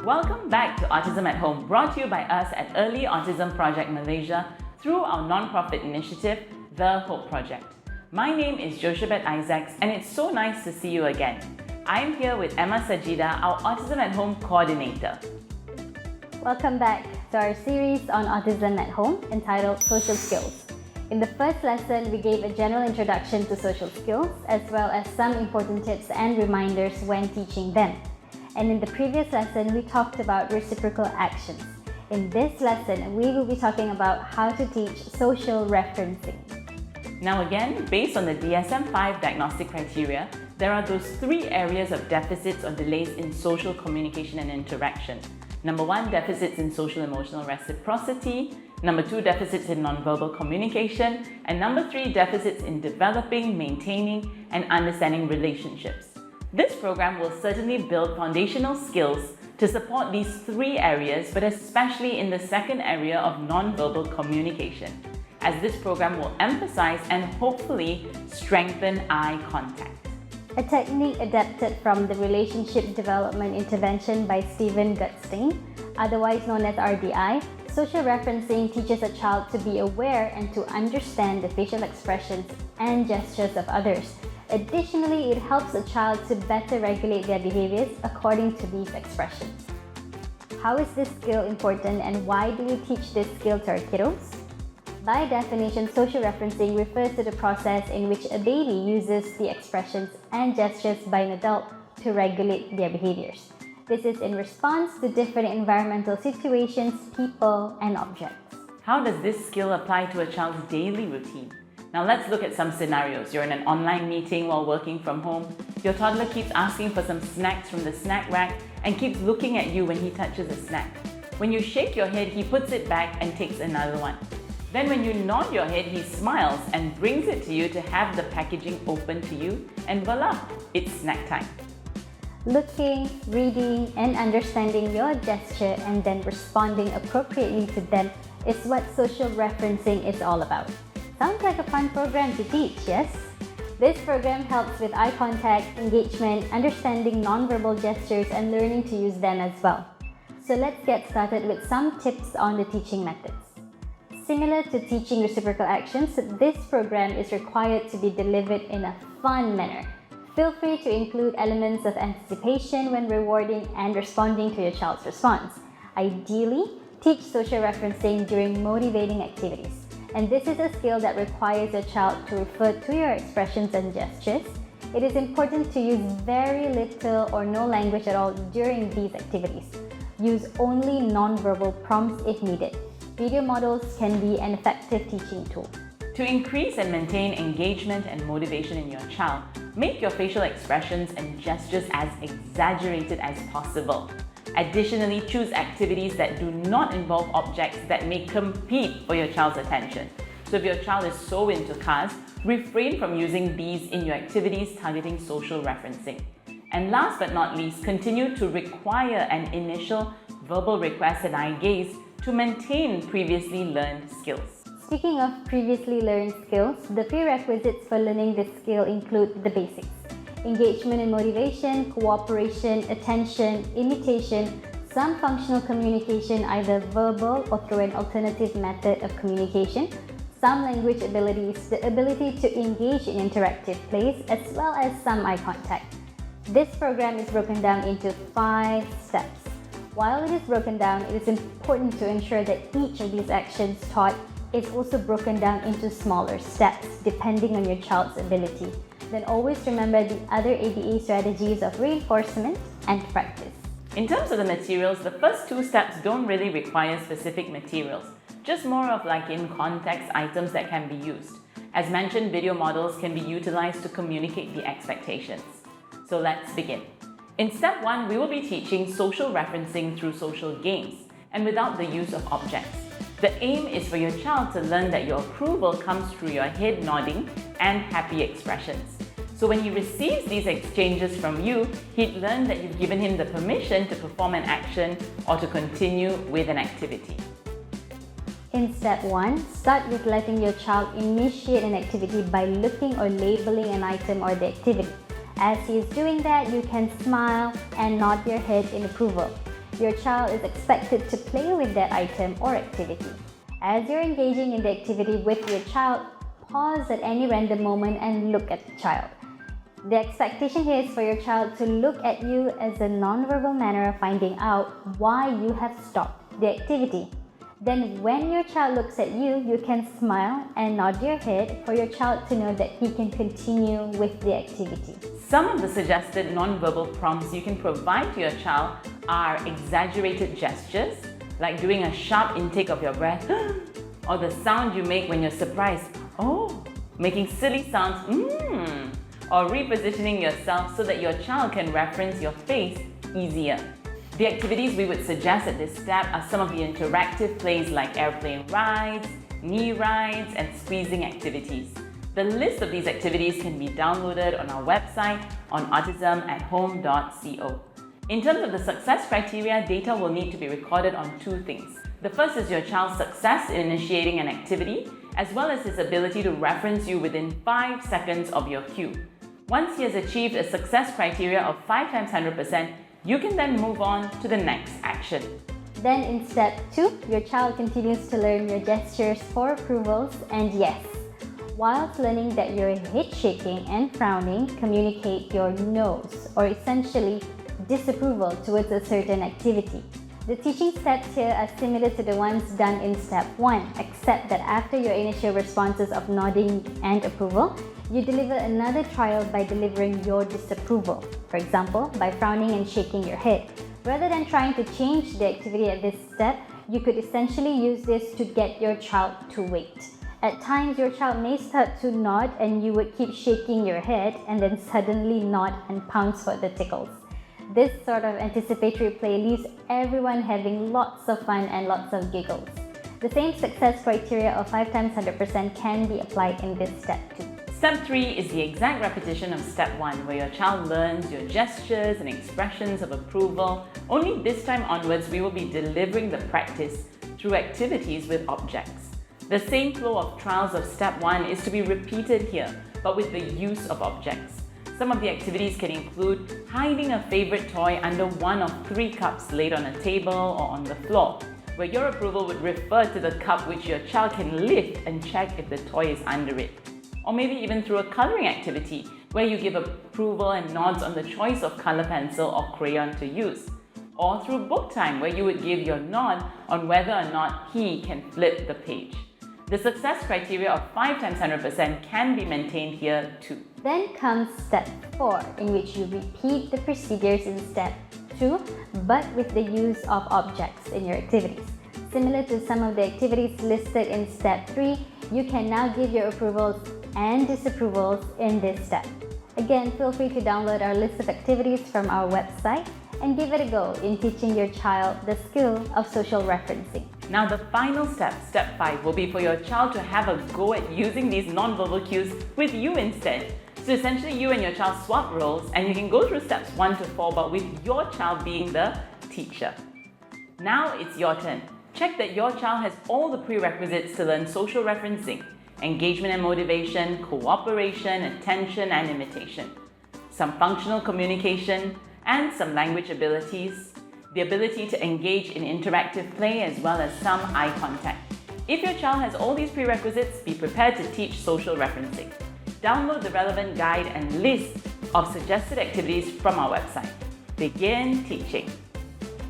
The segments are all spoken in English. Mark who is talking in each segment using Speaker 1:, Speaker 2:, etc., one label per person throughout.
Speaker 1: Welcome back to Autism at Home, brought to you by us at Early Autism Project Malaysia through our non-profit initiative, The Hope Project. My name is Joshabeth Isaacs and it's so nice to see you again. I'm here with Emma Sajida, our Autism at Home coordinator.
Speaker 2: Welcome back to our series on Autism at Home entitled Social Skills. In the first lesson, we gave a general introduction to social skills as well as some important tips and reminders when teaching them. And in the previous lesson, we talked about reciprocal actions. In this lesson, we will be talking about how to teach social referencing.
Speaker 1: Now again, based on the DSM-5 diagnostic criteria, there are those three areas of deficits or delays in social communication and interaction. Number 1, deficits in social emotional reciprocity. Number 2, deficits in nonverbal communication. And number 3, deficits in developing, maintaining, and understanding relationships. This program will certainly build foundational skills to support these three areas, but especially in the second area of nonverbal communication, as this program will emphasize and hopefully strengthen eye contact.
Speaker 2: A technique adapted from the Relationship Development Intervention by Stephen Gutstein, otherwise known as RDI, social referencing teaches a child to be aware and to understand the facial expressions and gestures of others. Additionally, it helps a child to better regulate their behaviors according to these expressions. How is this skill important and why do we teach this skill to our kiddos? By definition, social referencing refers to the process in which a baby uses the expressions and gestures by an adult to regulate their behaviors. This is in response to different environmental situations, people, and objects.
Speaker 1: How does this skill apply to a child's daily routine? Now let's look at some scenarios. You're in an online meeting while working from home. Your toddler keeps asking for some snacks from the snack rack and keeps looking at you when he touches a snack. When you shake your head, he puts it back and takes another one. Then when you nod your head, he smiles and brings it to you to have the packaging open to you, and voila, it's snack time.
Speaker 2: Looking, reading, and understanding your gesture and then responding appropriately to them is what social referencing is all about. Sounds like a fun program to teach, yes? This program helps with eye contact, engagement, understanding nonverbal gestures, and learning to use them as well. So let's get started with some tips on the teaching methods. Similar to teaching reciprocal actions, this program is required to be delivered in a fun manner. Feel free to include elements of anticipation when rewarding and responding to your child's response. Ideally, teach social referencing during motivating activities. And this is a skill that requires your child to refer to your expressions and gestures. It is important to use very little or no language at all during these activities. Use only nonverbal prompts if needed. Video models can be an effective teaching tool.
Speaker 1: To increase and maintain engagement and motivation in your child, make your facial expressions and gestures as exaggerated as possible. Additionally, choose activities that do not involve objects that may compete for your child's attention. So if your child is so into cars, refrain from using these in your activities targeting social referencing. And last but not least, continue to require an initial verbal request and eye gaze to maintain previously learned skills.
Speaker 2: Speaking of previously learned skills, the prerequisites for learning this skill include the basics: engagement and motivation, cooperation, attention, imitation, some functional communication, either verbal or through an alternative method of communication, some language abilities, the ability to engage in interactive plays, as well as some eye contact. This program is broken down into 5 steps. While it is broken down, it is important to ensure that each of these actions taught is also broken down into smaller steps depending on your child's ability. Then always remember the other ABA strategies of reinforcement and practice.
Speaker 1: In terms of the materials, the first 2 steps don't really require specific materials, just more of like in-context items that can be used. As mentioned, video models can be utilized to communicate the expectations. So let's begin. In step 1, we will be teaching social referencing through social games and without the use of objects. The aim is for your child to learn that your approval comes through your head nodding and happy expressions. So when he receives these exchanges from you, he'd learn that you've given him the permission to perform an action or to continue with an activity.
Speaker 2: In step 1, start with letting your child initiate an activity by looking or labeling an item or the activity. As he is doing that, you can smile and nod your head in approval. Your child is expected to play with that item or activity. As you're engaging in the activity with your child, pause at any random moment and look at the child. The expectation here is for your child to look at you as a non-verbal manner of finding out why you have stopped the activity. Then when your child looks at you, you can smile and nod your head for your child to know that he can continue with the activity.
Speaker 1: Some of the suggested non-verbal prompts you can provide to your child are exaggerated gestures, like doing a sharp intake of your breath, or the sound you make when you're surprised, oh, making silly sounds, or repositioning yourself so that your child can reference your face easier. The activities we would suggest at this step are some of the interactive plays like airplane rides, knee rides, and squeezing activities. The list of these activities can be downloaded on our website on autismathome.co. In terms of the success criteria, data will need to be recorded on two things. The first is your child's success in initiating an activity, as well as his ability to reference you within 5 seconds of your cue. Once he has achieved a success criteria of 5 times 100%, you can then move on to the next action.
Speaker 2: Then in step 2, your child continues to learn your gestures for approvals and yes. Whilst learning that your head shaking and frowning communicate your no's, or essentially disapproval towards a certain activity. The teaching steps here are similar to the ones done in step 1, except that after your initial responses of nodding and approval, you deliver another trial by delivering your disapproval. For example, by frowning and shaking your head. Rather than trying to change the activity at this step, you could essentially use this to get your child to wait. At times, your child may start to nod and you would keep shaking your head and then suddenly nod and pounce for the tickles. This sort of anticipatory play leaves everyone having lots of fun and lots of giggles. The same success criteria of 5 times 100% can be applied in this step too.
Speaker 1: Step 3 is the exact repetition of step 1, where your child learns your gestures and expressions of approval. Only this time onwards, we will be delivering the practice through activities with objects. The same flow of trials of step 1 is to be repeated here, but with the use of objects. Some of the activities can include hiding a favorite toy under one of 3 cups laid on a table or on the floor, where your approval would refer to the cup which your child can lift and check if the toy is under it. Or maybe even through a colouring activity, where you give approval and nods on the choice of colour pencil or crayon to use. Or through book time, where you would give your nod on whether or not he can flip the page. The success criteria of 5 times 100% can be maintained here too.
Speaker 2: Then comes step 4, in which you repeat the procedures in step 2, but with the use of objects in your activities. Similar to some of the activities listed in step 3, you can now give your approvals and disapprovals in this step. Again, feel free to download our list of activities from our website and give it a go in teaching your child the skill of social referencing.
Speaker 1: Now the final step, step 5, will be for your child to have a go at using these non-verbal cues with you instead. So essentially you and your child swap roles and you can go through steps 1 to 4, but with your child being the teacher. Now it's your turn. Check that your child has all the prerequisites to learn social referencing, engagement and motivation, cooperation, attention and imitation, some functional communication, and some language abilities, the ability to engage in interactive play as well as some eye contact. If your child has all these prerequisites, be prepared to teach social referencing. Download the relevant guide and list of suggested activities from our website. Begin teaching.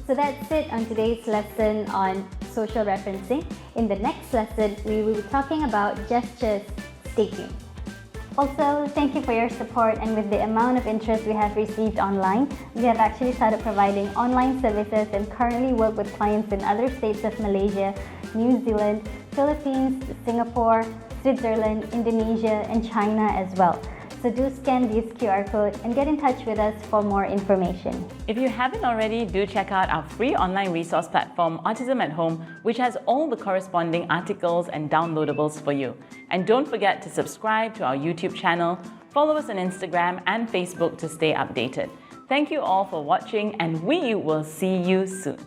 Speaker 2: So that's it on today's lesson on social referencing. In the next lesson, we will be talking about gestures. Stay tuned. Also, thank you for your support, and with the amount of interest we have received online, we have actually started providing online services and currently work with clients in other states of Malaysia, New Zealand, Philippines, Singapore, Switzerland, Indonesia, and China as well. So do scan this QR code and get in touch with us for more information.
Speaker 1: If you haven't already, do check out our free online resource platform, Autism at Home, which has all the corresponding articles and downloadables for you. And don't forget to subscribe to our YouTube channel, follow us on Instagram and Facebook to stay updated. Thank you all for watching, and we will see you soon.